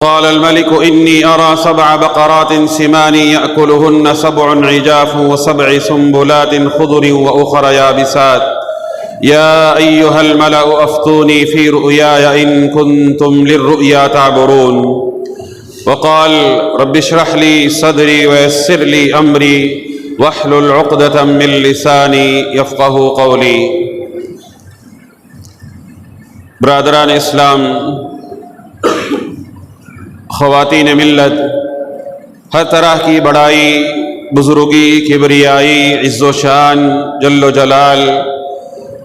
قال الملك إني أرى 7 بقرات سمان يأكلهن 7 عجاف و7 سنبلات خضر وأخر يابسات يا أيها الملأ أفتوني في رؤياي إن كنتم للرؤيا تعبرون وقال رب اشرح لي صدري ويسر لي أمري واحلل عقدة من لساني يفقه قولي۔ برادران اسلام، خواتین ملت، ہر طرح کی بڑائی، بزرگی، کبریائی، عز و شان، جل و جلال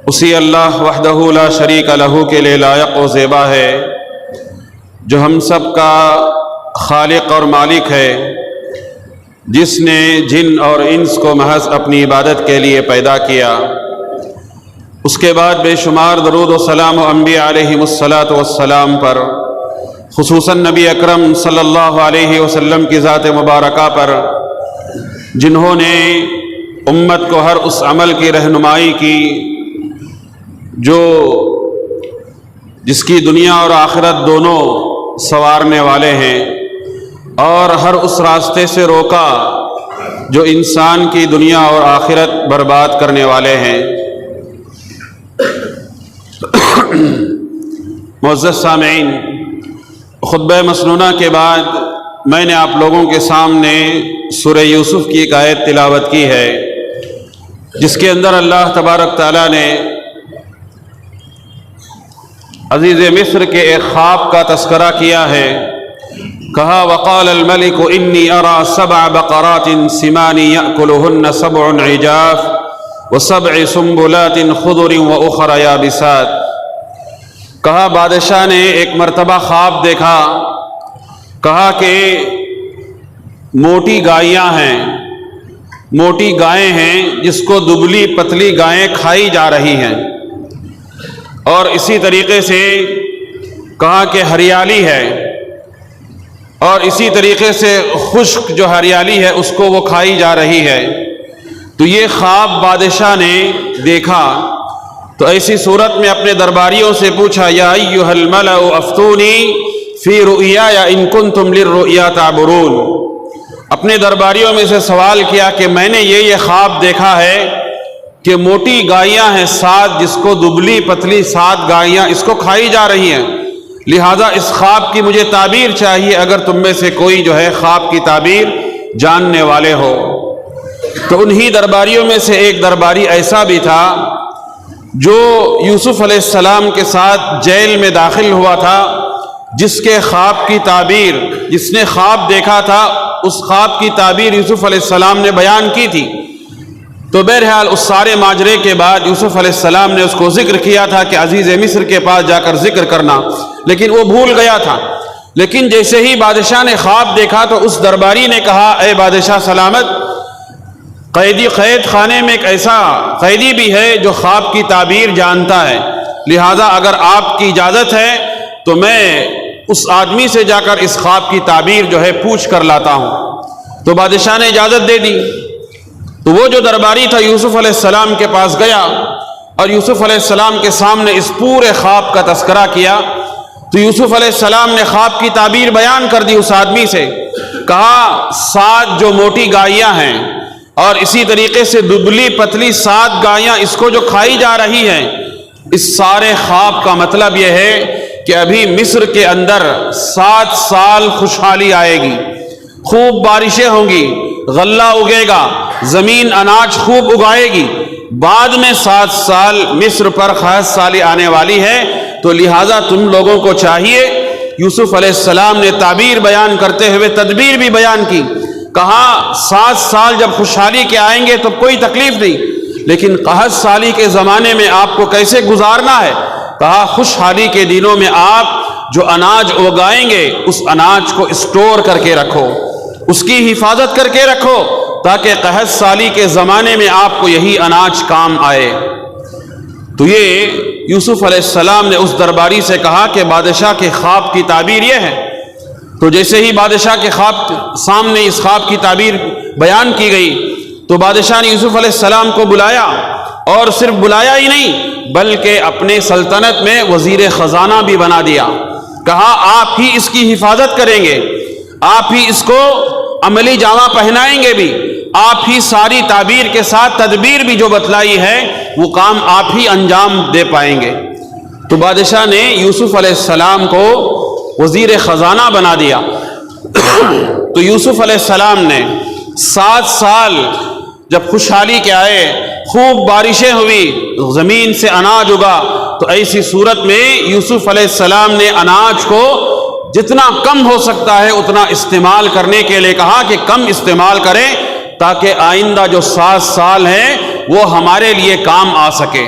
اسی اللہ وحدہ لا شریک لہ کے لیے لائق و زیبا ہے، جو ہم سب کا خالق اور مالک ہے، جس نے جن اور انس کو محض اپنی عبادت کے لیے پیدا کیا۔ اس کے بعد بے شمار درود و سلام و انبیاء علیہم الصلاۃ والسلام پر، خصوصاً نبی اکرم صلی اللہ علیہ وسلم کی ذات مبارکہ پر، جنہوں نے امت کو ہر اس عمل کی رہنمائی کی جس کی دنیا اور آخرت دونوں سنوارنے والے ہیں، اور ہر اس راستے سے روکا جو انسان کی دنیا اور آخرت برباد کرنے والے ہیں۔ معزز سامعین، خطبہ مسنونہ کے بعد میں نے آپ لوگوں کے سامنے سورہ یوسف کی ایک آیت تلاوت کی ہے، جس کے اندر اللہ تبارک تعالیٰ نے عزیز مصر کے ایک خواب کا تذکرہ کیا ہے۔ کہا وقال الملک انی ارى 7 بقرات سمان یأکلہن 7 عجاف و7 سنبلات خضر وأخر یابسات۔ کہا بادشاہ نے ایک مرتبہ خواب دیکھا، کہا کہ موٹی گائیں ہیں جس کو دبلی پتلی گائیں کھائی جا رہی ہیں، اور اسی طریقے سے کہا کہ ہریالی ہے، اور اسی طریقے سے خشک جو ہریالی ہے اس کو وہ کھائی جا رہی ہے۔ تو یہ خواب بادشاہ نے دیکھا، تو ایسی صورت میں اپنے درباریوں سے پوچھا یا ایھا الملأ افتونی فی رؤیایا ان کنتم للرؤیا تعبرون۔ اپنے درباریوں میں سے سوال کیا کہ میں نے یہ خواب دیکھا ہے کہ موٹی گائیاں ہیں 7، جس کو دبلی پتلی 7 گائیاں اس کو کھائی جا رہی ہیں، لہذا اس خواب کی مجھے تعبیر چاہیے، اگر تم میں سے کوئی جو ہے خواب کی تعبیر جاننے والے ہو۔ تو انہی درباریوں میں سے ایک درباری ایسا بھی تھا جو یوسف علیہ السلام کے ساتھ جیل میں داخل ہوا تھا، جس کے خواب کی تعبیر، جس نے خواب دیکھا تھا اس خواب کی تعبیر یوسف علیہ السلام نے بیان کی تھی۔ تو بہرحال اس سارے ماجرے کے بعد یوسف علیہ السلام نے اس کو ذکر کیا تھا کہ عزیز مصر کے پاس جا کر ذکر کرنا، لیکن وہ بھول گیا تھا۔ لیکن جیسے ہی بادشاہ نے خواب دیکھا تو اس درباری نے کہا اے بادشاہ سلامت، قید خانے میں ایک ایسا قیدی بھی ہے جو خواب کی تعبیر جانتا ہے، لہذا اگر آپ کی اجازت ہے تو میں اس آدمی سے جا کر اس خواب کی تعبیر جو ہے پوچھ کر لاتا ہوں۔ تو بادشاہ نے اجازت دے دی۔ تو وہ جو درباری تھا یوسف علیہ السلام کے پاس گیا اور یوسف علیہ السلام کے سامنے اس پورے خواب کا تذکرہ کیا۔ تو یوسف علیہ السلام نے خواب کی تعبیر بیان کر دی اس آدمی سے، کہا 7 جو موٹی گائیاں ہیں اور اسی طریقے سے دبلی پتلی 7 گائیاں اس کو جو کھائی جا رہی ہیں، اس سارے خواب کا مطلب یہ ہے کہ ابھی مصر کے اندر 7 سال خوشحالی آئے گی، خوب بارشیں ہوں گی، غلہ اگے گا، زمین اناج خوب اگائے گی، بعد میں 7 سال مصر پر خاص سالی آنے والی ہے۔ تو لہٰذا تم لوگوں کو چاہیے، یوسف علیہ السلام نے تعبیر بیان کرتے ہوئے تدبیر بھی بیان کی، کہا 7 سال جب خوشحالی کے آئیں گے تو کوئی تکلیف نہیں، لیکن قحط سالی کے زمانے میں آپ کو کیسے گزارنا ہے؟ کہا خوشحالی کے دنوں میں آپ جو اناج اگائیں گے اس اناج کو اسٹور کر کے رکھو، اس کی حفاظت کر کے رکھو، تاکہ قحط سالی کے زمانے میں آپ کو یہی اناج کام آئے۔ تو یہ یوسف علیہ السلام نے اس درباری سے کہا کہ بادشاہ کے خواب کی تعبیر یہ ہے۔ تو جیسے ہی بادشاہ کے سامنے اس خواب کی تعبیر بیان کی گئی تو بادشاہ نے یوسف علیہ السلام کو بلایا، اور صرف بلایا ہی نہیں بلکہ اپنے سلطنت میں وزیر خزانہ بھی بنا دیا۔ کہا آپ ہی اس کی حفاظت کریں گے، آپ ہی اس کو عملی جامہ پہنائیں گے بھی، آپ ہی ساری تعبیر کے ساتھ تدبیر بھی جو بتلائی ہے وہ کام آپ ہی انجام دے پائیں گے۔ تو بادشاہ نے یوسف علیہ السلام کو وزیر خزانہ بنا دیا۔ تو یوسف علیہ السلام نے 7 سال جب خوشحالی کے آئے، خوب بارشیں ہوئی، زمین سے اناج اگا، تو ایسی صورت میں یوسف علیہ السلام نے اناج کو جتنا کم ہو سکتا ہے اتنا استعمال کرنے کے لیے کہا کہ کم استعمال کریں تاکہ آئندہ جو 7 سال ہیں وہ ہمارے لیے کام آ سکے۔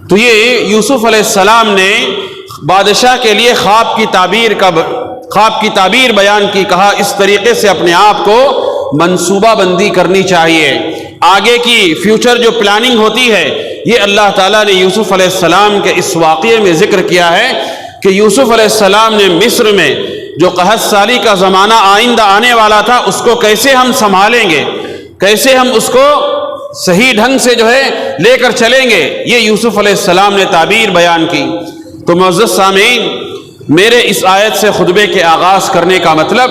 تو یہ یوسف علیہ السلام نے بادشاہ کے لیے خواب کی تعبیر بیان کی، کہا اس طریقے سے اپنے آپ کو منصوبہ بندی کرنی چاہیے۔ آگے کی فیوچر جو پلاننگ ہوتی ہے یہ اللہ تعالیٰ نے یوسف علیہ السلام کے اس واقعے میں ذکر کیا ہے کہ یوسف علیہ السلام نے مصر میں جو قحط سالی کا زمانہ آئندہ آنے والا تھا اس کو کیسے ہم سنبھالیں گے، کیسے ہم اس کو صحیح ڈھنگ سے لے کر چلیں گے، یہ یوسف علیہ السلام نے تعبیر بیان کی۔ تو معزز سامعین، میرے اس آیت سے خطبے کے آغاز کرنے کا مطلب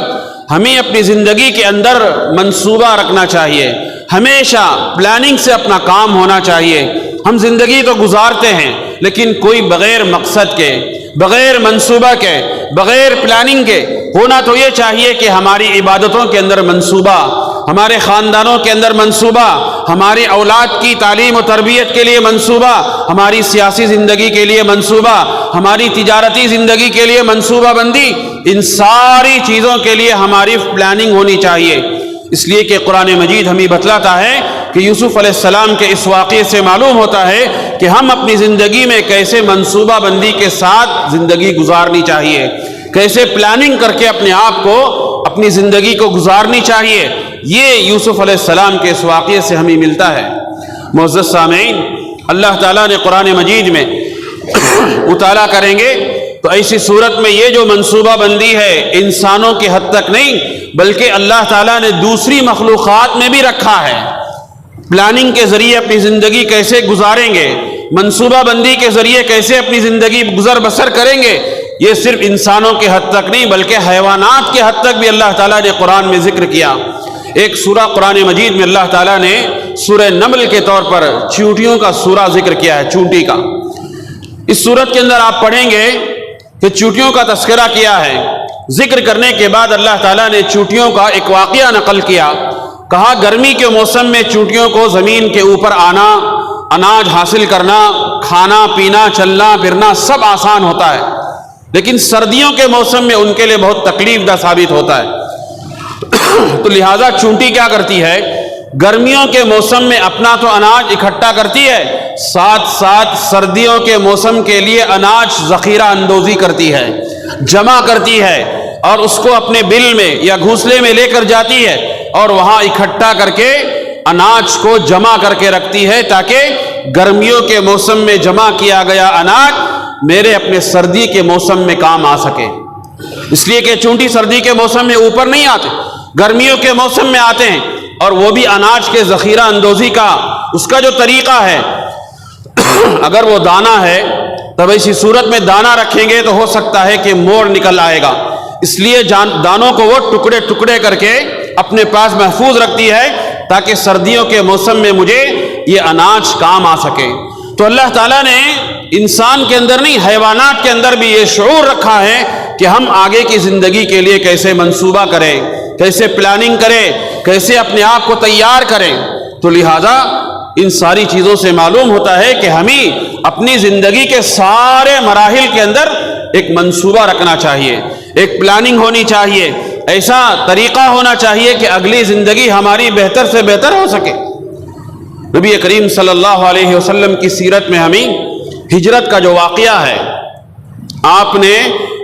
ہمیں اپنی زندگی کے اندر منصوبہ رکھنا چاہیے، ہمیشہ پلاننگ سے اپنا کام ہونا چاہیے۔ ہم زندگی تو گزارتے ہیں لیکن کوئی بغیر مقصد کے، بغیر منصوبہ کے، بغیر پلاننگ کے ہونا تو یہ چاہیے کہ ہماری عبادتوں کے اندر منصوبہ، ہمارے خاندانوں کے اندر منصوبہ، ہماری اولاد کی تعلیم و تربیت کے لیے منصوبہ، ہماری سیاسی زندگی کے لیے منصوبہ، ہماری تجارتی زندگی کے لیے منصوبہ بندی، ان ساری چیزوں کے لیے ہماری پلاننگ ہونی چاہیے۔ اس لیے کہ قرآن مجید ہمیں بتلاتا ہے کہ یوسف علیہ السلام کے اس واقعے سے معلوم ہوتا ہے کہ ہم اپنی زندگی میں کیسے منصوبہ بندی کے ساتھ زندگی گزارنی چاہیے، کیسے پلاننگ کر کے اپنے آپ کو، اپنی زندگی کو گزارنی چاہیے۔ یہ یوسف علیہ السلام کے اس واقعے سے ہمیں ملتا ہے۔ معزز سامعین، اللہ تعالیٰ نے قرآن مجید میں مطالعہ کریں گے تو ایسی صورت میں یہ جو منصوبہ بندی ہے انسانوں کے حد تک نہیں بلکہ اللہ تعالیٰ نے دوسری مخلوقات میں بھی رکھا ہے۔ پلاننگ کے ذریعے اپنی زندگی کیسے گزاریں گے، منصوبہ بندی کے ذریعے کیسے اپنی زندگی گزر بسر کریں گے، یہ صرف انسانوں کے حد تک نہیں بلکہ حیوانات کے حد تک بھی اللہ تعالیٰ نے قرآن میں ذکر کیا۔ ایک سورہ قرآن مجید میں اللہ تعالیٰ نے سورہ نمل کے طور پر چیونٹیوں کا سورہ ذکر کیا ہے، چونٹی کا۔ اس سورت کے اندر آپ پڑھیں گے کہ چونٹیوں کا تذکرہ کیا ہے، ذکر کرنے کے بعد اللہ تعالیٰ نے چونٹیوں کا ایک واقعہ نقل کیا، کہا گرمی کے موسم میں چونٹیوں کو زمین کے اوپر آنا، اناج حاصل کرنا، کھانا پینا، چلنا پھرنا سب آسان ہوتا ہے، لیکن سردیوں کے موسم میں ان کے لیے بہت تکلیف دہ ثابت ہوتا ہے۔ تو لہٰذا چونٹی کیا کرتی ہے، گرمیوں کے موسم میں اپنا تو اناج اکٹھا کرتی ہے، ساتھ ساتھ سردیوں کے موسم کے لیے اناج ذخیرہ اندوزی کرتی ہے، جمع کرتی ہے، اور اس کو اپنے بل میں یا گھونسلے میں لے کر جاتی ہے اور وہاں اکٹھا کر کے اناج کو جمع کر کے رکھتی ہے تاکہ گرمیوں کے موسم میں جمع کیا گیا اناج میرے اپنے سردی کے موسم میں کام آ سکے۔ اس لیے کہ چونٹی سردی کے موسم میں اوپر نہیں آتے، گرمیوں کے موسم میں آتے ہیں، اور وہ بھی اناج کے ذخیرہ اندوزی کا اس کا جو طریقہ ہے، اگر وہ دانہ ہے تب ایسی صورت میں دانہ رکھیں گے تو ہو سکتا ہے کہ موڑ نکل آئے گا، اس لیے دانوں کو وہ ٹکڑے ٹکڑے کر کے اپنے پاس محفوظ رکھتی ہے تاکہ سردیوں کے موسم میں مجھے یہ اناج کام آ سکے۔ تو اللہ تعالیٰ نے انسان کے اندر نہیں، حیوانات کے اندر بھی یہ شعور رکھا ہے کہ ہم آگے کی زندگی کے لیے کیسے منصوبہ کریں، کیسے پلاننگ کریں، کیسے اپنے آپ کو تیار کریں۔ تو لہٰذا ان ساری چیزوں سے معلوم ہوتا ہے کہ ہمیں اپنی زندگی کے سارے مراحل کے اندر ایک منصوبہ رکھنا چاہیے، ایک پلاننگ ہونی چاہیے، ایسا طریقہ ہونا چاہیے کہ اگلی زندگی ہماری بہتر سے بہتر ہو سکے۔ نبی کریم صلی اللہ علیہ وسلم کی سیرت میں ہمیں ہجرت کا جو واقعہ ہے، آپ نے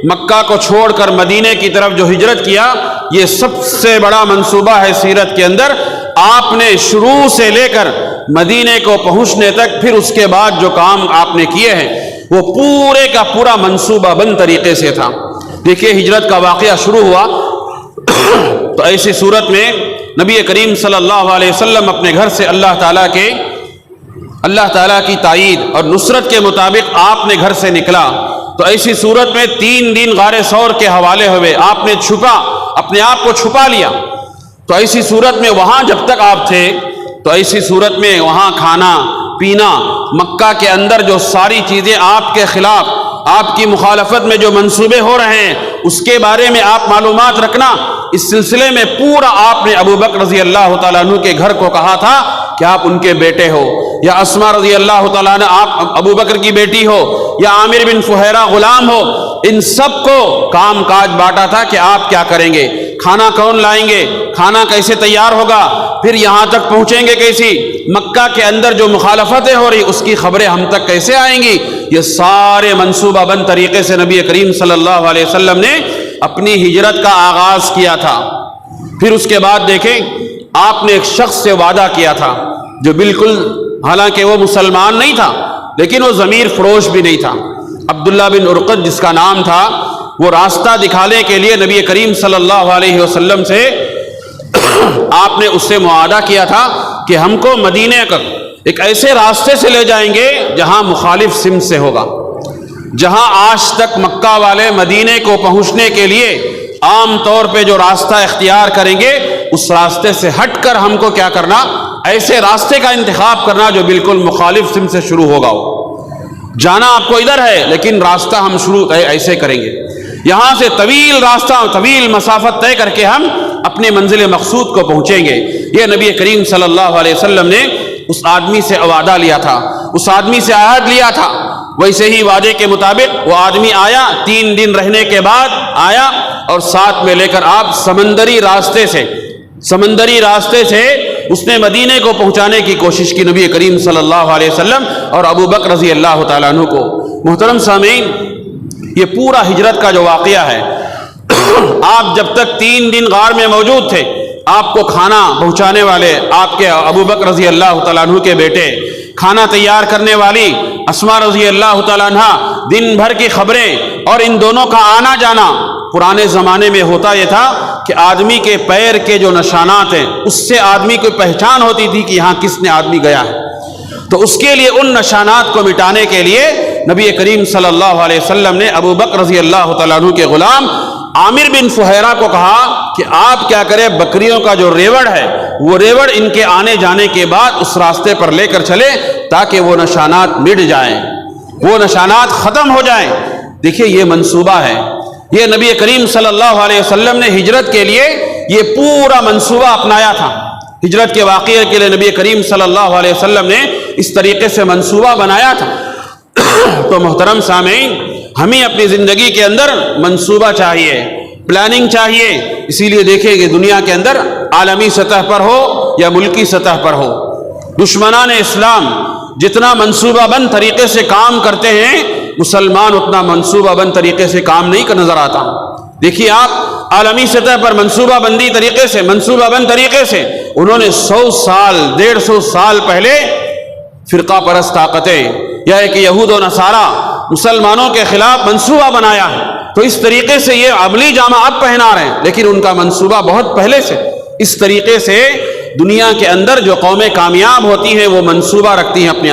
مکہ کو چھوڑ کر مدینے کی طرف جو ہجرت کیا، یہ سب سے بڑا منصوبہ ہے سیرت کے اندر۔ آپ نے شروع سے لے کر مدینے کو پہنچنے تک پھر اس کے بعد جو کام آپ نے کیے ہیں وہ پورے کا پورا منصوبہ بند طریقے سے تھا۔ دیکھیے ہجرت کا واقعہ شروع ہوا تو ایسی صورت میں نبی کریم صلی اللہ علیہ وسلم اپنے گھر سے اللہ تعالیٰ کی تائید اور نصرت کے مطابق آپ نے گھر سے نکلا تو ایسی صورت میں 3 دن غار ثور کے حوالے ہوئے آپ نے اپنے آپ کو چھپا لیا. تو ایسی صورت میں وہاں جب تک آپ تھے تو ایسی صورت میں وہاں کھانا پینا، مکہ کے اندر جو ساری چیزیں آپ کے خلاف، آپ کی مخالفت میں جو منصوبے ہو رہے ہیں اس کے بارے میں آپ معلومات رکھنا. اس سلسلے میں پورا آپ نے ابو بکر رضی اللہ تعالیٰ عنہ کے گھر کو کہا تھا کہ آپ ان کے بیٹے ہو، یا اسما رضی اللہ تعالیٰ عنہ آپ ابو بکر کی بیٹی ہو، یا عامر بن فہیرہ غلام ہو. ان سب کو کام کاج بانٹا تھا کہ آپ کیا کریں گے، کھانا کون لائیں گے، کھانا کیسے تیار ہوگا، پھر یہاں تک پہنچیں گے کیسی، مکہ کے اندر جو مخالفتیں ہو رہی اس کی خبریں ہم تک کیسے آئیں گی. یہ سارے منصوبہ بند طریقے سے نبی کریم صلی اللہ علیہ وسلم نے اپنی ہجرت کا آغاز کیا تھا. پھر اس کے بعد دیکھیں آپ نے ایک شخص سے وعدہ کیا تھا جو بالکل، حالانکہ وہ مسلمان نہیں تھا لیکن وہ ضمیر فروش بھی نہیں تھا، عبداللہ بن ارقد جس کا نام تھا. وہ راستہ دکھانے کے لیے نبی کریم صلی اللہ علیہ وسلم سے آپ نے اس سے معاہدہ کیا تھا کہ ہم کو مدینے کا ایک ایسے راستے سے لے جائیں گے جہاں مخالف سمت سے ہوگا، جہاں آج تک مکہ والے مدینے کو پہنچنے کے لیے عام طور پہ جو راستہ اختیار کریں گے اس راستے سے ہٹ کر ہم کو کیا کرنا، ایسے راستے کا انتخاب کرنا جو بالکل مخالف سمت سے شروع ہوگا. جانا آپ کو ادھر ہے لیکن راستہ ہم شروع ایسے کریں گے، یہاں سے طویل راستہ، طویل مسافت طے کر کے ہم اپنے منزل مقصود کو پہنچیں گے. یہ نبی کریم صلی اللہ علیہ وسلم نے اس آدمی سے وعدہ لیا تھا، اس آدمی سے عہد لیا تھا. ویسے ہی وعدے کے مطابق وہ آدمی آیا، 3 دن رہنے کے بعد آیا اور ساتھ میں لے کر آپ سمندری راستے سے اس نے مدینے کو پہنچانے کی کوشش کی، نبی کریم صلی اللہ علیہ وسلم اور ابو بکر رضی اللہ تعالیٰ عنہ کو. محترم سامعین، یہ پورا ہجرت کا جو واقعہ ہے، آپ جب تک 3 دن غار میں موجود تھے آپ کو کھانا پہنچانے والے آپ کے ابو بکر رضی اللہ تعالیٰ عنہ کے بیٹے، کھانا تیار کرنے والی اسما رضی اللہ تعالیٰ عنہ، دن بھر کی خبریں اور ان دونوں کا آنا جانا. پرانے زمانے میں ہوتا یہ تھا کہ آدمی کے پیر کے جو نشانات ہیں اس سے آدمی کو پہچان ہوتی تھی کہ یہاں کس نے آدمی گیا ہے. تو اس کے لیے ان نشانات کو مٹانے کے لیے نبی کریم صلی اللہ علیہ وسلم نے ابو بکر رضی اللہ تعالیٰ عنہ کے غلام عامر بن فہیرہ کو کہا کہ آپ کیا کریں، بکریوں کا جو ریوڑ ہے وہ ریوڑ ان کے آنے جانے کے بعد اس راستے پر لے کر چلے تاکہ وہ نشانات مٹ جائیں، وہ نشانات ختم ہو جائیں. دیکھیے یہ منصوبہ ہے، یہ نبی کریم صلی اللہ علیہ وسلم نے ہجرت کے لیے یہ پورا منصوبہ اپنایا تھا. ہجرت کے واقعے کے لیے نبی کریم صلی اللہ علیہ وسلم نے اس طریقے سے منصوبہ بنایا تھا. تو محترم سامعین، ہمیں اپنی زندگی کے اندر منصوبہ چاہیے، پلاننگ چاہیے. اسی لیے دیکھیں کہ دنیا کے اندر عالمی سطح پر ہو یا ملکی سطح پر ہو، دشمنان اسلام جتنا منصوبہ بند طریقے سے کام کرتے ہیں مسلمان اتنا منصوبہ بند طریقے سے کام نہیں کر نظر آتا. دیکھیے آپ عالمی سطح پر منصوبہ بندی طریقے سے، منصوبہ بند طریقے سے انہوں نے 100 سال 150 سال پہلے فرقہ پرست طاقتیں یا ایک یہود و نصارہ مسلمانوں کے خلاف منصوبہ بنایا ہے. تو اس طریقے سے یہ عملی جامہ اب پہنا رہے ہیں لیکن ان کا منصوبہ بہت پہلے سے. اس طریقے سے دنیا کے اندر جو قومیں کامیاب ہوتی ہیں وہ منصوبہ رکھتی ہیں اپنے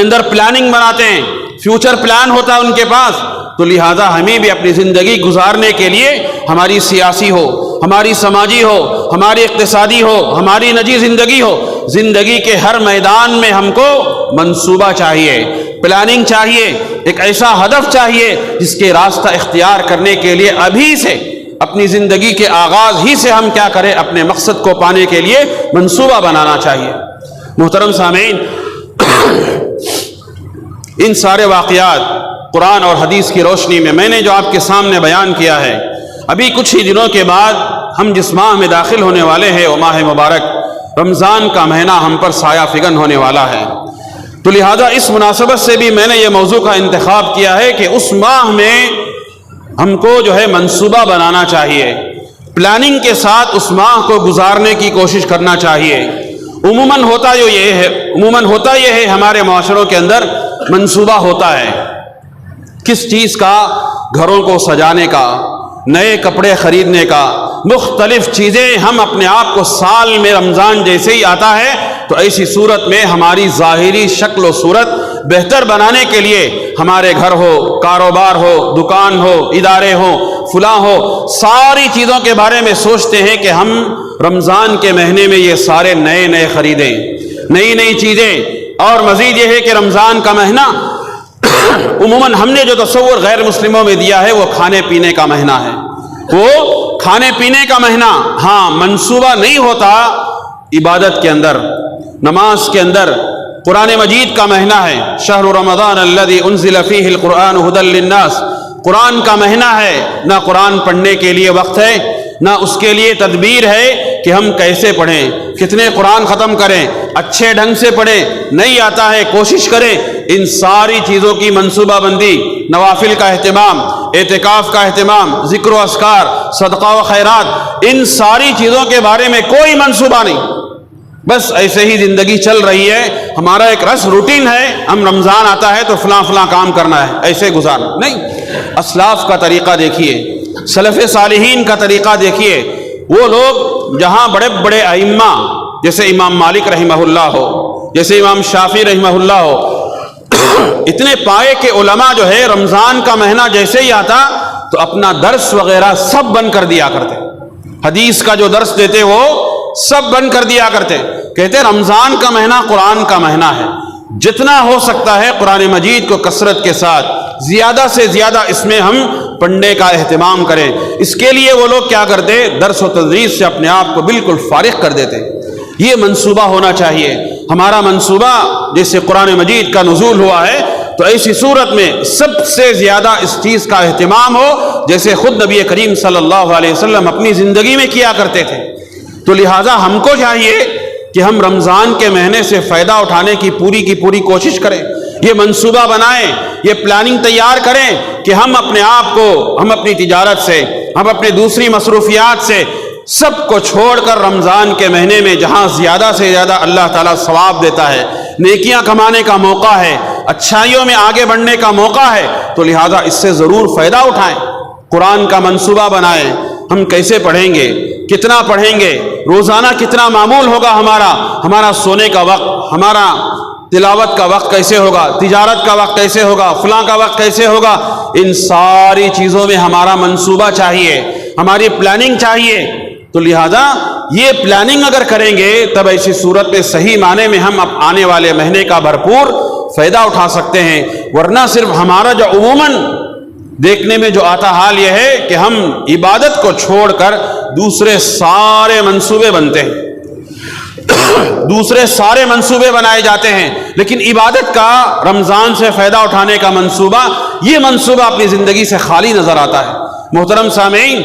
اندر پلاننگ بناتے ہیں، فیوچر پلان ہوتا ہے ان کے پاس. تو لہٰذا ہمیں بھی اپنی زندگی گزارنے کے لیے، ہماری سیاسی ہو، ہماری سماجی ہو، ہماری اقتصادی ہو، ہماری نجی زندگی ہو، زندگی کے ہر میدان میں ہم کو منصوبہ چاہیے، پلاننگ چاہیے، ایک ایسا ہدف چاہیے جس کے راستہ اختیار کرنے کے لیے ابھی سے اپنی زندگی کے آغاز ہی سے ہم کیا کریں، اپنے مقصد کو پانے کے لیے منصوبہ بنانا چاہیے. محترم سامعین، ان سارے واقعات قرآن اور حدیث کی روشنی میں نے جو آپ کے سامنے بیان کیا ہے، ابھی کچھ ہی دنوں کے بعد ہم جس ماہ میں داخل ہونے والے ہیں وہ ماہ مبارک رمضان کا مہینہ ہم پر سایہ فگن ہونے والا ہے. تو لہذا اس مناسبت سے بھی میں نے یہ موضوع کا انتخاب کیا ہے کہ اس ماہ میں ہم کو جو ہے منصوبہ بنانا چاہیے، پلاننگ کے ساتھ اس ماہ کو گزارنے کی کوشش کرنا چاہیے. عموماً ہوتا یہ ہے ہمارے معاشروں کے اندر منصوبہ ہوتا ہے کس چیز کا، گھروں کو سجانے کا، نئے کپڑے خریدنے کا، مختلف چیزیں. ہم اپنے آپ کو سال میں رمضان جیسے ہی آتا ہے تو ایسی صورت میں ہماری ظاہری شکل و صورت بہتر بنانے کے لیے ہمارے گھر ہو، کاروبار ہو، دکان ہو، ادارے ہو، فلاں ہو، ساری چیزوں کے بارے میں سوچتے ہیں کہ ہم رمضان کے مہینے میں یہ سارے نئے نئے خریدیں، نئی نئی چیزیں. اور مزید یہ ہے کہ رمضان کا مہینہ عموماً ہم نے جو تصور غیر مسلموں میں دیا ہے وہ کھانے پینے کا مہینہ ہے، وہ کھانے پینے کا مہینہ. ہاں، منصوبہ نہیں ہوتا عبادت کے اندر، نماز کے اندر. قرآن مجید کا مہینہ ہے، شہر رمضان الذی انزل فیہ القرآن ھدی للناس. قرآن کا مہینہ ہے، نہ قرآن پڑھنے کے لیے وقت ہے، نہ اس کے لیے تدبیر ہے کہ ہم کیسے پڑھیں، کتنے قرآن ختم کریں، اچھے ڈھنگ سے پڑھیں. نہیں آتا ہے، کوشش کریں. ان ساری چیزوں کی منصوبہ بندی، نوافل کا اہتمام، اعتکاف کا اہتمام، ذکر و اذکار، صدقہ و خیرات، ان ساری چیزوں کے بارے میں کوئی منصوبہ نہیں. بس ایسے ہی زندگی چل رہی ہے. ہمارا ایک رسم روٹین ہے، ہم رمضان آتا ہے تو فلاں فلاں کام کرنا ہے، ایسے گزارنا نہیں. اسلاف کا طریقہ دیکھیے، سلف صالحین کا طریقہ دیکھیے. وہ لوگ جہاں بڑے بڑے ائمہ جیسے امام مالک رحمہ اللہ ہو، جیسے امام شافعی رحمہ اللہ ہو، اتنے پائے کے علماء جو ہے رمضان کا مہینہ جیسے ہی آتا تو اپنا درس وغیرہ سب بند کر دیا کرتے. حدیث کا جو درس دیتے وہ سب بند کر دیا کرتے. کہتے رمضان کا مہینہ قرآن کا مہینہ ہے، جتنا ہو سکتا ہے قرآن مجید کو کثرت کے ساتھ زیادہ سے زیادہ اس میں ہم پڑھنے کا اہتمام کریں. اس کے لیے وہ لوگ کیا کرتے، درس و تدریس سے اپنے آپ کو بالکل فارغ کر دیتے. یہ منصوبہ ہونا چاہیے ہمارا. منصوبہ جیسے قرآن مجید کا نزول ہوا ہے تو ایسی صورت میں سب سے زیادہ اس چیز کا اہتمام ہو جیسے خود نبی کریم صلی اللہ علیہ وسلم اپنی زندگی میں کیا کرتے تھے. تو لہٰذا ہم کو چاہیے کہ ہم رمضان کے مہینے سے فائدہ اٹھانے کی پوری کوشش کریں. یہ منصوبہ بنائیں، یہ پلاننگ تیار کریں کہ ہم اپنے آپ کو، ہم اپنی تجارت سے، ہم اپنے دوسری مصروفیات سے سب کو چھوڑ کر رمضان کے مہینے میں جہاں زیادہ سے زیادہ اللہ تعالیٰ ثواب دیتا ہے، نیکیاں کمانے کا موقع ہے، اچھائیوں میں آگے بڑھنے کا موقع ہے، تو لہٰذا اس سے ضرور فائدہ اٹھائیں. قرآن کا منصوبہ بنائیں. ہم کیسے پڑھیں گے، کتنا پڑھیں گے، روزانہ کتنا معمول ہوگا ہمارا سونے کا وقت، ہمارا تلاوت کا وقت کیسے ہوگا، تجارت کا وقت کیسے ہوگا، فلاں کا وقت کیسے ہوگا. ان ساری چیزوں میں ہمارا منصوبہ چاہیے، ہماری پلاننگ چاہیے. تو لہذا یہ پلاننگ اگر کریں گے تب ایسی صورت میں صحیح معنی میں ہم اب آنے والے مہینے کا بھرپور فائدہ اٹھا سکتے ہیں. ورنہ صرف ہمارا جو عموماً دیکھنے میں جو آتا حال یہ ہے کہ ہم عبادت کو چھوڑ کر دوسرے سارے منصوبے بنتے ہیں، دوسرے سارے منصوبے بنائے جاتے ہیں، لیکن عبادت کا، رمضان سے فائدہ اٹھانے کا منصوبہ، یہ منصوبہ اپنی زندگی سے خالی نظر آتا ہے. محترم سامعین،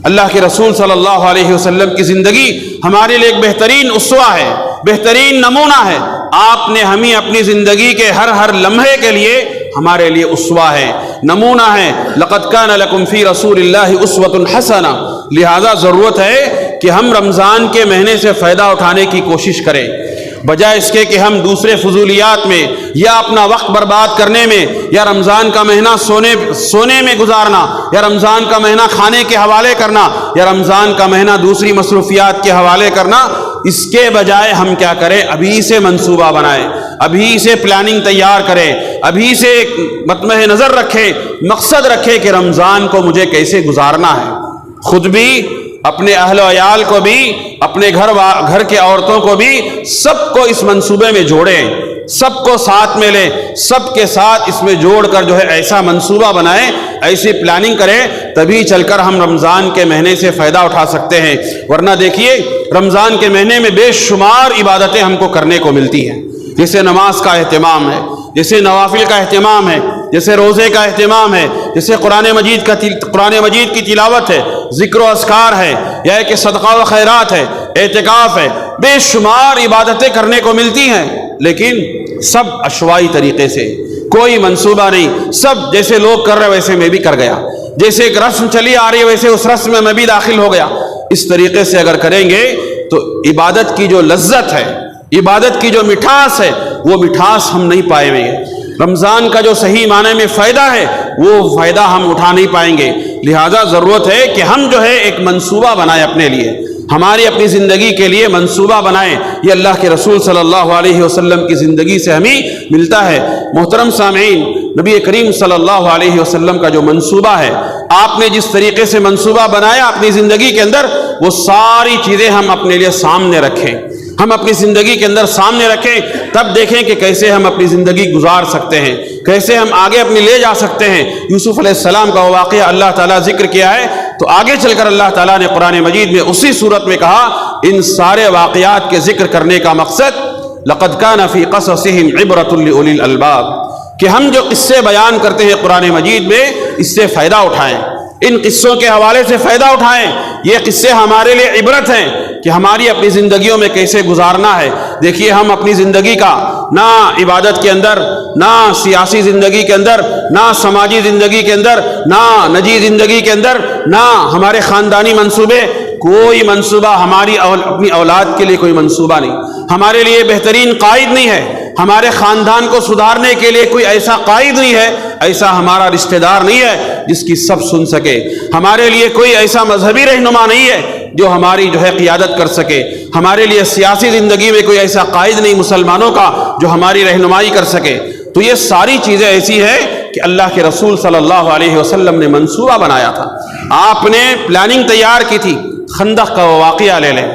اللہ کے رسول صلی اللہ علیہ وسلم کی زندگی ہمارے لیے ایک بہترین اسوہ ہے، بہترین نمونہ ہے. آپ نے ہمیں اپنی زندگی کے ہر لمحے کے لیے ہمارے لیے اسوہ ہے، نمونہ ہے. لقد کان لکم فی رسول اللہ اسوۃ حسنہ. لہذا ضرورت ہے کہ ہم رمضان کے مہینے سے فائدہ اٹھانے کی کوشش کریں، بجائے اس کے کہ ہم دوسرے فضولیات میں یا اپنا وقت برباد کرنے میں، یا رمضان کا مہینہ سونے میں گزارنا، یا رمضان کا مہینہ کھانے کے حوالے کرنا، یا رمضان کا مہینہ دوسری مصروفیات کے حوالے کرنا. اس کے بجائے ہم کیا کریں، ابھی سے منصوبہ بنائیں، ابھی سے پلاننگ تیار کریں، ابھی سے ایک مطمع نظر رکھیں، مقصد رکھیں کہ رمضان کو مجھے کیسے گزارنا ہے. خود بھی، اپنے اہل و عیال کو بھی، اپنے گھر کے عورتوں کو بھی، سب کو اس منصوبے میں جوڑیں، سب کو ساتھ میں لیں، سب کے ساتھ اس میں جوڑ کر جو ہے ایسا منصوبہ بنائیں، ایسی پلاننگ کریں، تبھی چل کر ہم رمضان کے مہینے سے فائدہ اٹھا سکتے ہیں. ورنہ دیکھیے رمضان کے مہینے میں بے شمار عبادتیں ہم کو کرنے کو ملتی ہیں، جیسے نماز کا اہتمام ہے، جیسے نوافل کا اہتمام ہے، جیسے روزے کا اہتمام ہے، جیسے قرآن مجید کی تلاوت ہے، ذکر و اذکار ہے، یا کہ صدقہ و خیرات ہے، اعتکاف ہے. بے شمار عبادتیں کرنے کو ملتی ہیں، لیکن سب عشوائی طریقے سے، کوئی منصوبہ نہیں. سب جیسے لوگ کر رہے ویسے میں بھی کر گیا، جیسے ایک رسم چلی آ رہی ہے ویسے اس رسم میں میں بھی داخل ہو گیا. اس طریقے سے اگر کریں گے تو عبادت کی جو لذت ہے، عبادت کی جو مٹھاس ہے، وہ مٹھاس ہم نہیں پائیں گے. رمضان کا جو صحیح معنی میں فائدہ ہے وہ فائدہ ہم اٹھا نہیں پائیں گے. لہذا ضرورت ہے کہ ہم جو ہے ایک منصوبہ بنائیں اپنے لیے. ہماری اپنی زندگی کے لیے منصوبہ بنائیں. یہ اللہ کے رسول صلی اللہ علیہ وسلم کی زندگی سے ہمیں ملتا ہے. محترم سامعین، نبی کریم صلی اللہ علیہ وسلم کا جو منصوبہ ہے، آپ نے جس طریقے سے منصوبہ بنایا اپنی زندگی کے اندر، وہ ساری چیزیں ہم اپنے لیے سامنے رکھیں، ہم اپنی زندگی کے اندر سامنے رکھیں. تب دیکھیں کہ کیسے ہم اپنی زندگی گزار سکتے ہیں، کیسے ہم آگے اپنی لے جا سکتے ہیں. یوسف علیہ السلام کا واقعہ اللہ تعالیٰ ذکر کیا ہے، تو آگے چل کر اللہ تعالیٰ نے قرآن مجید میں اسی صورت میں کہا، ان سارے واقعات کے ذکر کرنے کا مقصد لقد كان في قصصهم عبرة لأولي الألباب، کہ ہم جو قصے بیان کرتے ہیں قرآن مجید میں، اس سے فائدہ اٹھائیں، ان قصوں کے حوالے سے فائدہ اٹھائیں. یہ قصے ہمارے لیے عبرت ہیں کہ ہماری اپنی زندگیوں میں کیسے گزارنا ہے. دیکھیے ہم اپنی زندگی کا نہ عبادت کے اندر، نہ سیاسی زندگی کے اندر، نہ سماجی زندگی کے اندر، نہ نجی زندگی کے اندر، نہ ہمارے خاندانی منصوبے، کوئی منصوبہ ہماری اپنی اولاد کے لیے کوئی منصوبہ نہیں، ہمارے لیے بہترین قائد نہیں ہے، ہمارے خاندان کو سدھارنے کے لیے کوئی ایسا قائد نہیں ہے، ایسا ہمارا رشتہ دار نہیں ہے جس کی سب سن سکے، ہمارے لیے کوئی ایسا مذہبی رہنما نہیں ہے جو ہماری قیادت کر سکے، ہمارے لیے سیاسی زندگی میں کوئی ایسا قائد نہیں مسلمانوں کا جو ہماری رہنمائی کر سکے. تو یہ ساری چیزیں ایسی ہیں کہ اللہ کے رسول صلی اللہ علیہ وسلم نے منصوبہ بنایا تھا، آپ نے پلاننگ تیار کی تھی. خندق کا وہ واقعہ لے لیں،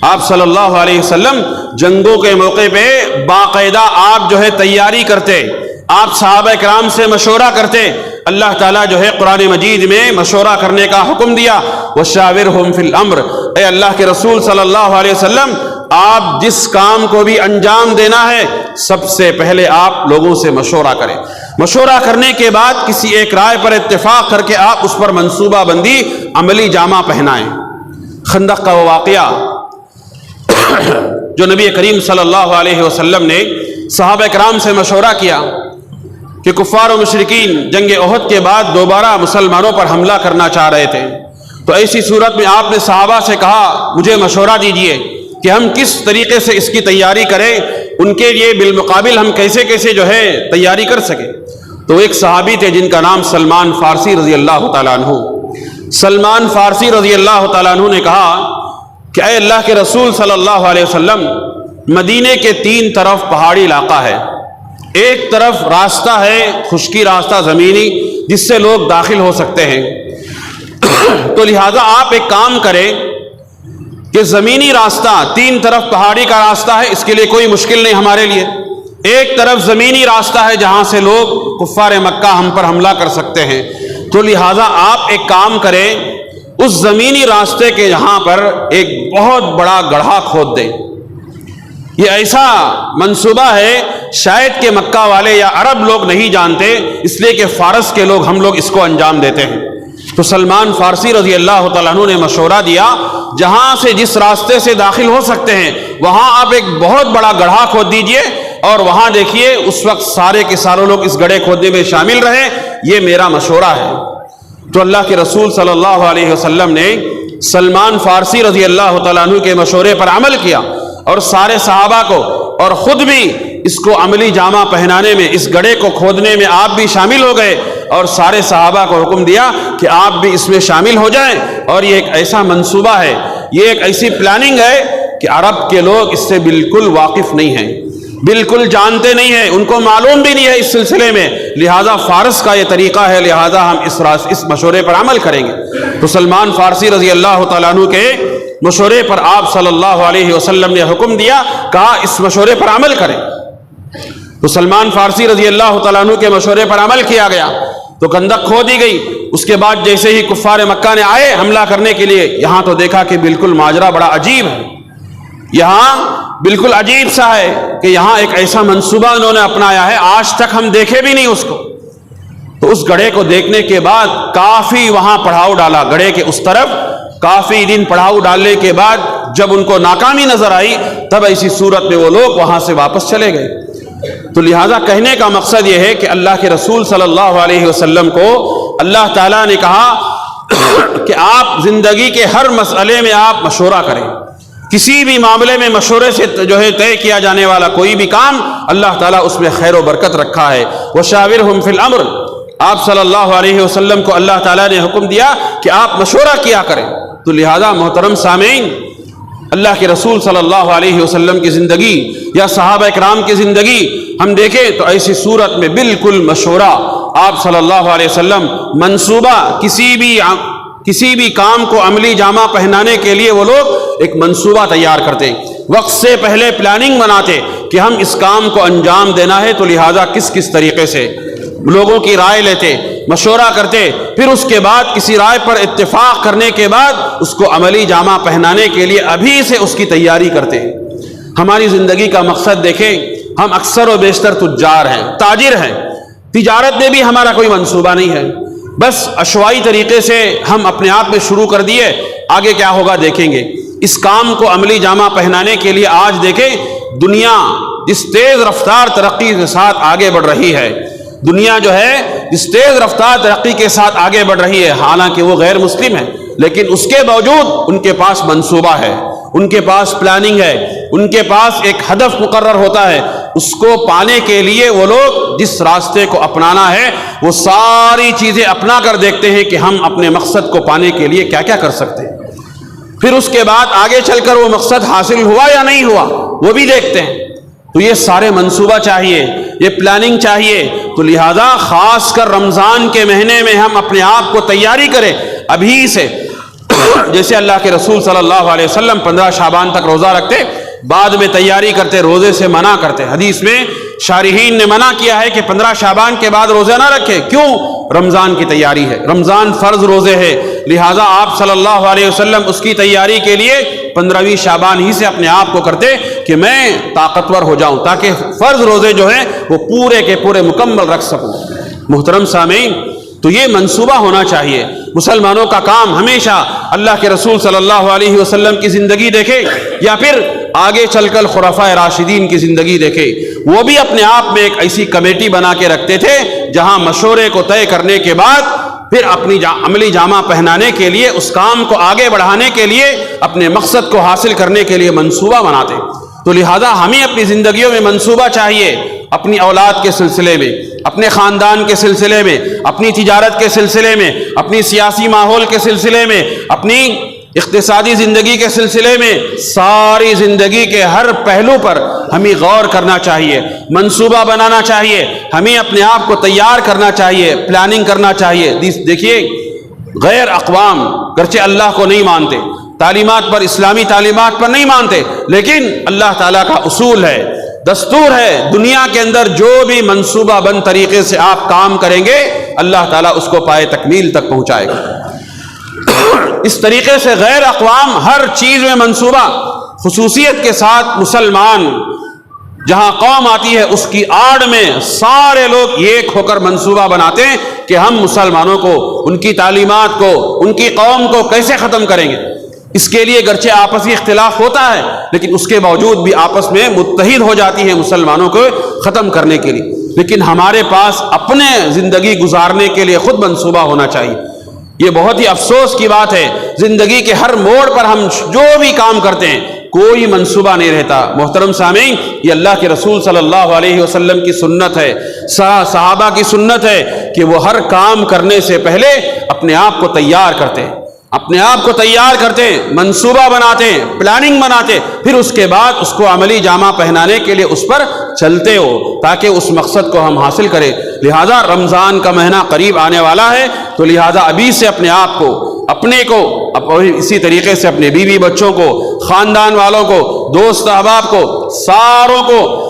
آپ صلی اللہ علیہ وسلم جنگوں کے موقع پہ باقاعدہ آپ تیاری کرتے، آپ صحابہ کرام سے مشورہ کرتے. اللہ تعالیٰ قرآن مجید میں مشورہ کرنے کا حکم دیا، وَشَاوِرْهُمْ فِي الْأَمْرِ. اے اللہ کے رسول صلی اللہ علیہ وسلم، آپ جس کام کو بھی انجام دینا ہے سب سے پہلے آپ لوگوں سے مشورہ کریں، مشورہ کرنے کے بعد کسی ایک رائے پر اتفاق کر کے آپ اس پر منصوبہ بندی عملی جامہ پہنائیں. خندق کا وہ واقعہ جو نبی کریم صلی اللہ علیہ وسلم نے صحابہ کرام سے مشورہ کیا کہ کفار و مشرکین جنگ احد کے بعد دوبارہ مسلمانوں پر حملہ کرنا چاہ رہے تھے، تو ایسی صورت میں آپ نے صحابہ سے کہا مجھے مشورہ دیجئے کہ ہم کس طریقے سے اس کی تیاری کریں، ان کے لیے بالمقابل ہم کیسے تیاری کر سکیں. تو ایک صحابی تھے جن کا نام سلمان فارسی رضی اللہ تعالیٰ عنہ. سلمان فارسی رضی اللہ تعالیٰ عنہ نے کہا کہ اے اللہ کے رسول صلی اللہ علیہ وسلم، مدینے کے 3 طرف پہاڑی علاقہ ہے، ایک طرف راستہ ہے خشکی راستہ زمینی جس سے لوگ داخل ہو سکتے ہیں، تو لہٰذا آپ ایک کام کریں کہ زمینی راستہ 3 طرف پہاڑی کا راستہ ہے، اس کے لیے کوئی مشکل نہیں ہمارے لیے، ایک طرف زمینی راستہ ہے جہاں سے لوگ کفار مکہ ہم پر حملہ کر سکتے ہیں، تو لہٰذا آپ ایک کام کریں، اس زمینی راستے کے یہاں پر ایک بہت بڑا گڑھا کھود دیں. یہ ایسا منصوبہ ہے شاید کہ مکہ والے یا عرب لوگ نہیں جانتے، اس لیے کہ فارس کے لوگ ہم لوگ اس کو انجام دیتے ہیں. تو سلمان فارسی رضی اللہ تعالیٰ عنہ نے مشورہ دیا، جہاں سے جس راستے سے داخل ہو سکتے ہیں وہاں آپ ایک بہت بڑا گڑھا کھود دیجئے، اور وہاں دیکھیے اس وقت سارے کے سارے لوگ اس گڑھے کھودنے میں شامل رہیں، یہ میرا مشورہ ہے. تو اللہ کے رسول صلی اللہ علیہ وسلم نے سلمان فارسی رضی اللہ تعالیٰ عنہ کے مشورے پر عمل کیا، اور سارے صحابہ کو اور خود بھی اس کو عملی جامہ پہنانے میں، اس گڑھے کو کھودنے میں آپ بھی شامل ہو گئے، اور سارے صحابہ کو حکم دیا کہ آپ بھی اس میں شامل ہو جائیں. اور یہ ایک ایسا منصوبہ ہے، یہ ایک ایسی پلاننگ ہے کہ عرب کے لوگ اس سے بالکل واقف نہیں ہیں، بالکل جانتے نہیں ہیں، ان کو معلوم بھی نہیں ہے اس سلسلے میں، لہٰذا فارس کا یہ طریقہ ہے، لہٰذا ہم اس مشورے پر عمل کریں گے. تو سلمان فارسی رضی اللہ تعالیٰ عنہ کے مشورے پر آپ صلی اللہ علیہ وسلم نے حکم دیا، کہا اس مشورے پر عمل کریں. تو سلمان فارسی رضی اللہ تعالیٰ عنہ کے مشورے پر عمل کیا گیا، تو خندق کھودی گئی. اس کے بعد جیسے ہی کفار مکہ نے آئے حملہ کرنے کے لیے، یہاں تو دیکھا کہ بالکل ماجرا بڑا عجیب ہے، یہاں بالکل عجیب سا ہے کہ یہاں ایک ایسا منصوبہ انہوں نے اپنایا ہے، آج تک ہم دیکھے بھی نہیں اس کو. تو اس گڑھے کو دیکھنے کے بعد کافی وہاں پڑاؤ ڈالا، گڑھے کے اس طرف کافی دن پڑاؤ ڈالنے کے بعد جب ان کو ناکامی نظر آئی، تب ایسی صورت میں وہ لوگ وہاں سے واپس چلے گئے. تو لہٰذا کہنے کا مقصد یہ ہے کہ اللہ کے رسول صلی اللہ علیہ وسلم کو اللہ تعالیٰ نے کہا کہ آپ زندگی کے ہر مسئلے میں آپ مشورہ کریں، کسی بھی معاملے میں مشورے سے طے کیا جانے والا کوئی بھی کام اللہ تعالیٰ اس میں خیر و برکت رکھا ہے. وَشَاوِرْهُمْ فِي الْأَمْرِ، آپ صلی اللہ علیہ وسلم کو اللہ تعالیٰ نے حکم دیا کہ آپ مشورہ کیا کریں. تو لہذا محترم سامعین، اللہ کے رسول صلی اللہ علیہ وسلم کی زندگی یا صحابہ اکرام کی زندگی ہم دیکھیں تو ایسی صورت میں بالکل مشورہ، آپ صلی اللہ علیہ وسلم منصوبہ کسی بھی کام کو عملی جامہ پہنانے کے لیے وہ لوگ ایک منصوبہ تیار کرتے، وقت سے پہلے پلاننگ بناتے کہ ہم اس کام کو انجام دینا ہے، تو لہٰذا کس طریقے سے لوگوں کی رائے لیتے، مشورہ کرتے، پھر اس کے بعد کسی رائے پر اتفاق کرنے کے بعد اس کو عملی جامہ پہنانے کے لیے ابھی سے اس کی تیاری کرتے۔ ہماری زندگی کا مقصد دیکھیں، ہم اکثر و بیشتر تجار ہیں، تاجر ہیں، تجارت میں بھی ہمارا کوئی منصوبہ نہیں ہے، بس عشوائی طریقے سے ہم اپنے آپ میں شروع کر دیے، آگے کیا ہوگا دیکھیں گے۔ اس کام کو عملی جامہ پہنانے کے لیے آج دیکھیں دنیا جس تیز رفتار ترقی کے ساتھ آگے بڑھ رہی ہے، دنیا جو ہے جس تیز رفتار ترقی کے ساتھ آگے بڑھ رہی ہے، حالانکہ وہ غیر مسلم ہے، لیکن اس کے باوجود ان کے پاس منصوبہ ہے، ان کے پاس پلاننگ ہے، ان کے پاس ایک ہدف مقرر ہوتا ہے، اس کو پانے کے لیے وہ لوگ جس راستے کو اپنانا ہے وہ ساری چیزیں اپنا کر دیکھتے ہیں کہ ہم اپنے مقصد کو پانے کے لیے کیا کیا کر سکتے ہیں، پھر اس کے بعد آگے چل کر وہ مقصد حاصل ہوا یا نہیں ہوا وہ بھی دیکھتے ہیں۔ تو یہ سارے منصوبہ چاہیے، یہ پلاننگ چاہیے، تو لہذا خاص کر رمضان کے مہینے میں ہم اپنے آپ کو تیاری کریں ابھی سے، جیسے اللہ کے رسول صلی اللہ علیہ وسلم 15 شعبان تک روزہ رکھتے، بعد میں تیاری کرتے، روزے سے منع کرتے۔ حدیث میں شارحین نے منع کیا ہے کہ 15 شعبان کے بعد روزے نہ رکھے، کیوں؟ رمضان کی تیاری ہے، رمضان فرض روزے ہے، لہٰذا آپ صلی اللہ علیہ وسلم اس کی تیاری کے لیے 15ویں شعبان ہی سے اپنے آپ کو کرتے کہ میں طاقتور ہو جاؤں تاکہ فرض روزے جو ہیں وہ پورے کے پورے مکمل رکھ سکوں۔ محترم سامعین، تو یہ منصوبہ ہونا چاہیے۔ مسلمانوں کا کام ہمیشہ اللہ کے رسول صلی اللہ علیہ وسلم کی زندگی دیکھے یا پھر آگے چل کر خلفائے راشدین کی زندگی دیکھے، وہ بھی اپنے آپ میں ایک ایسی کمیٹی بنا کے رکھتے تھے جہاں مشورے کو طے کرنے کے بعد پھر اپنی عملی جامہ پہنانے کے لیے، اس کام کو آگے بڑھانے کے لیے، اپنے مقصد کو حاصل کرنے کے لیے منصوبہ بناتے۔ تو لہذا ہمیں اپنی زندگیوں میں منصوبہ چاہیے، اپنی اولاد کے سلسلے میں، اپنے خاندان کے سلسلے میں، اپنی تجارت کے سلسلے میں، اپنی سیاسی ماحول کے سلسلے میں، اپنی اقتصادی زندگی کے سلسلے میں، ساری زندگی کے ہر پہلو پر ہمیں غور کرنا چاہیے، منصوبہ بنانا چاہیے، ہمیں اپنے آپ کو تیار کرنا چاہیے، پلاننگ کرنا چاہیے۔ دیکھیے غیر اقوام گرچہ اللہ کو نہیں مانتے، تعلیمات پر، اسلامی تعلیمات پر نہیں مانتے، لیکن اللہ تعالیٰ کا اصول ہے، دستور ہے، دنیا کے اندر جو بھی منصوبہ بند طریقے سے آپ کام کریں گے اللہ تعالیٰ اس کو پائے تکمیل تک پہنچائے گا۔ اس طریقے سے غیر اقوام ہر چیز میں منصوبہ، خصوصیت کے ساتھ مسلمان جہاں قوم آتی ہے اس کی آڑ میں سارے لوگ ایک ہو کر منصوبہ بناتے ہیں کہ ہم مسلمانوں کو، ان کی تعلیمات کو، ان کی قوم کو کیسے ختم کریں گے۔ اس کے لیے گرچہ آپسی اختلاف ہوتا ہے لیکن اس کے باوجود بھی آپس میں متحد ہو جاتی ہیں مسلمانوں کو ختم کرنے کے لیے۔ لیکن ہمارے پاس اپنے زندگی گزارنے کے لیے خود منصوبہ ہونا چاہیے۔ یہ بہت ہی افسوس کی بات ہے، زندگی کے ہر موڑ پر ہم جو بھی کام کرتے ہیں کوئی منصوبہ نہیں رہتا۔ محترم سامعین، یہ اللہ کے رسول صلی اللہ علیہ وسلم کی سنت ہے، صحابہ کی سنت ہے کہ وہ ہر کام کرنے سے پہلے اپنے آپ کو تیار کرتے ہیں، اپنے آپ کو تیار کرتے ہیں، منصوبہ بناتے ہیں، پلاننگ بناتے، پھر اس کے بعد اس کو عملی جامہ پہنانے کے لیے اس پر چلتے ہو تاکہ اس مقصد کو ہم حاصل کریں۔ لہذا رمضان کا مہینہ قریب آنے والا ہے، تو لہذا ابھی سے اپنے آپ کو، اپنے کو، اسی طریقے سے اپنے بیوی بچوں کو، خاندان والوں کو، دوست احباب کو، ساروں کو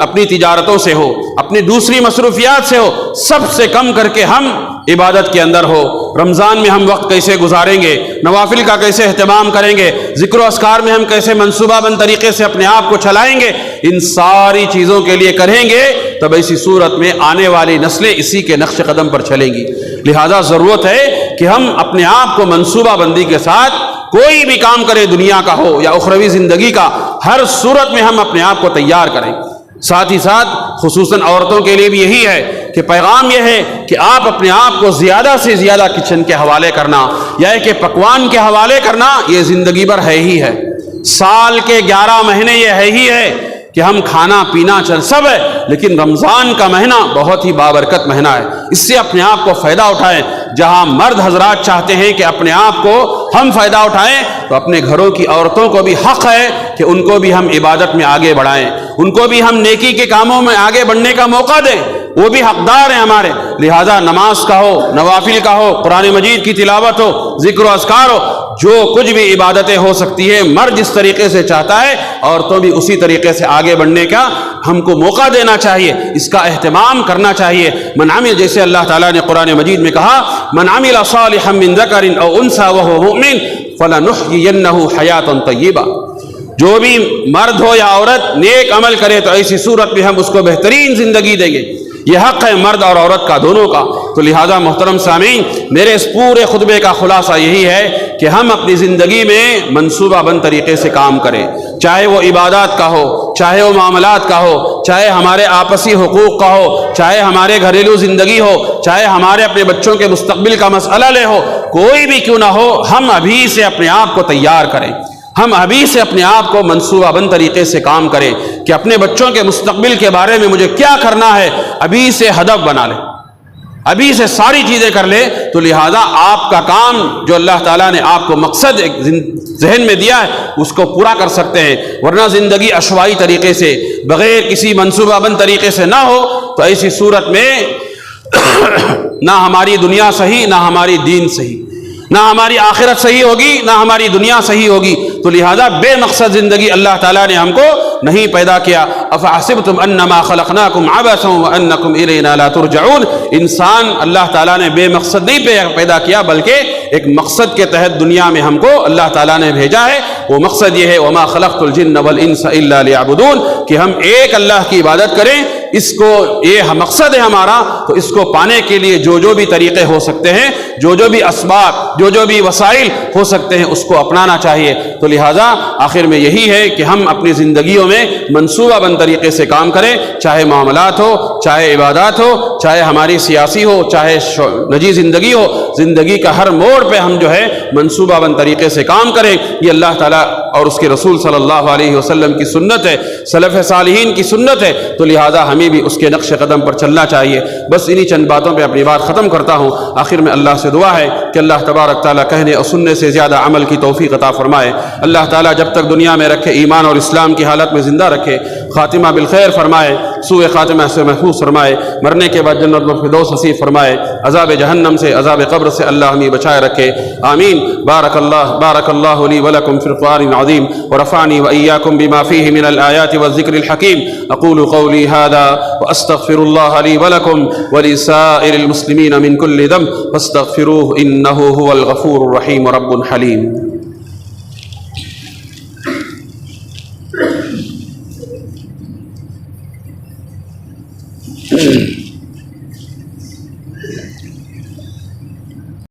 اپنی تجارتوں سے ہو، اپنی دوسری مصروفیات سے ہو، سب سے کم کر کے ہم عبادت کے اندر ہو۔ رمضان میں ہم وقت کیسے گزاریں گے، نوافل کا کیسے اہتمام کریں گے، ذکر و اذکار میں ہم کیسے منصوبہ بند طریقے سے اپنے آپ کو چلائیں گے، ان ساری چیزوں کے لیے کریں گے تب ایسی صورت میں آنے والی نسلیں اسی کے نقش قدم پر چلیں گی۔ لہذا ضرورت ہے کہ ہم اپنے آپ کو منصوبہ بندی کے ساتھ کوئی بھی کام کرے، دنیا کا ہو یا اخروی زندگی کا، ہر صورت میں ہم اپنے آپ کو تیار کریں۔ ساتھ ہی ساتھ خصوصاً عورتوں کے لیے بھی یہی ہے کہ پیغام یہ ہے کہ آپ اپنے آپ کو زیادہ سے زیادہ کچن کے حوالے کرنا یا کہ پکوان کے حوالے کرنا یہ زندگی بھر ہے ہی ہے، سال کے 11 مہینے یہ ہے ہی ہے کہ ہم کھانا پینا چل سب ہے، لیکن رمضان کا مہینہ بہت ہی بابرکت مہینہ ہے، اس سے اپنے آپ کو فائدہ اٹھائیں۔ جہاں مرد حضرات چاہتے ہیں کہ اپنے آپ کو ہم فائدہ اٹھائیں، تو اپنے گھروں کی عورتوں کو بھی حق ہے کہ ان کو بھی ہم عبادت میں آگے بڑھائیں، ان کو بھی ہم نیکی کے کاموں میں آگے بڑھنے کا موقع دیں، وہ بھی حقدار ہیں ہمارے۔ لہذا نماز کا ہو، نوافل کا ہو، قرآن مجید کی تلاوت ہو، ذکر و اذکار ہو، جو کچھ بھی عبادتیں ہو سکتی ہے، مرد جس طریقے سے چاہتا ہے عورتوں بھی اسی طریقے سے آگے بڑھنے کا ہم کو موقع دینا چاہیے، اس کا اہتمام کرنا چاہیے۔ من عمل، جیسے اللہ تعالیٰ نے قرآن مجید میں کہا، من عمل صالحا من ذکر او انثى وهو مؤمن فلنحيينه حیاتا طیبہ، جو بھی مرد ہو یا عورت نیک عمل کرے تو ایسی صورت میں ہم اس کو بہترین زندگی دیں گے۔ یہ حق ہے مرد اور عورت کا، دونوں کا۔ تو لہٰذا محترم سامعین، میرے اس پورے خطبے کا خلاصہ یہی ہے کہ ہم اپنی زندگی میں منصوبہ بند طریقے سے کام کریں، چاہے وہ عبادات کا ہو، چاہے وہ معاملات کا ہو، چاہے ہمارے آپسی حقوق کا ہو، چاہے ہمارے گھریلو زندگی ہو، چاہے ہمارے اپنے بچوں کے مستقبل کا مسئلہ لے ہو، کوئی بھی کیوں نہ ہو، ہم ابھی سے اپنے آپ کو تیار کریں، ہم ابھی سے اپنے آپ کو منصوبہ بند طریقے سے کام کریں کہ اپنے بچوں کے مستقبل کے بارے میں مجھے کیا کرنا ہے، ابھی سے ہدف بنا لیں، ابھی سے ساری چیزیں کر لیں۔ تو لہٰذا آپ کا کام جو اللہ تعالیٰ نے آپ کو مقصد ایک ذہن میں دیا ہے اس کو پورا کر سکتے ہیں، ورنہ زندگی عشوائی طریقے سے بغیر کسی منصوبہ بند طریقے سے نہ ہو تو ایسی صورت میں نہ ہماری دنیا صحیح، نہ ہماری دین صحیح، نہ ہماری آخرت صحیح ہوگی، نہ ہماری دنیا صحیح ہوگی۔ تو لہذا بے مقصد زندگی اللہ تعالیٰ نے ہم کو نہیں پیدا کیا۔ افحسبتم انما خلقناکم عبثا وانکم الینا لا ترجعون، انسان اللہ تعالیٰ نے بے مقصد نہیں پیدا کیا، بلکہ ایک مقصد کے تحت دنیا میں ہم کو اللہ تعالیٰ نے بھیجا ہے۔ وہ مقصد یہ ہے وما خلقت الجن والانس الا ليعبدون، کہ ہم ایک اللہ کی عبادت کریں، اس کو یہ مقصد ہے ہمارا۔ تو اس کو پانے کے لیے جو بھی طریقے ہو سکتے ہیں، جو بھی اسباب، جو بھی وسائل ہو سکتے ہیں، اس کو اپنانا چاہیے۔ تو لہٰذا آخر میں یہی ہے کہ ہم اپنی زندگیوں میں منصوبہ بند طریقے سے کام کریں، چاہے معاملات ہو، چاہے عبادات ہو، چاہے ہماری سیاسی ہو، چاہے نجی زندگی ہو، زندگی کا ہر موڑ پہ ہم جو ہے منصوبہ بند طریقے سے کام کریں۔ یہ اللہ تعالیٰ اور اس کے رسول صلی اللہ علیہ وسلم کی سنت ہے، سلف صالحین کی سنت ہے۔ تو لہٰذا ہمیں بھی اس کے نقش قدم پر چلنا چاہیے۔ بس انہی چند باتوں پہ اپنی بات ختم کرتا ہوں۔ آخر میں اللہ سے دعا ہے کہ اللہ تبارک تعالیٰ کہنے اور سننے سے زیادہ عمل کی توفیق عطا فرمائے۔ اللہ تعالیٰ جب تک دنیا میں رکھے ایمان اور اسلام کی حالت میں زندہ رکھے، خاتمہ بالخیر فرمائے، سوء خاتمہ سے محفوظ فرمائے، مرنے کے بعد جنت الفردوس نصیب فرمائے، عذاب جہنم سے، عذاب قبر سے اللہ ہمیں بچائے رکھے، آمین۔ بارک اللہ لی ولکم فی القرآن العظیم ورفعنی وإیاکم بما فیہ من الآیات والذکر الحکیم۔ اقول قولی ھذا واستغفر اللہ لی ولکم ولسائر المسلمین من کل ذنب فاستغفروہ انہ هو الغفور الرحیم رب حلیم۔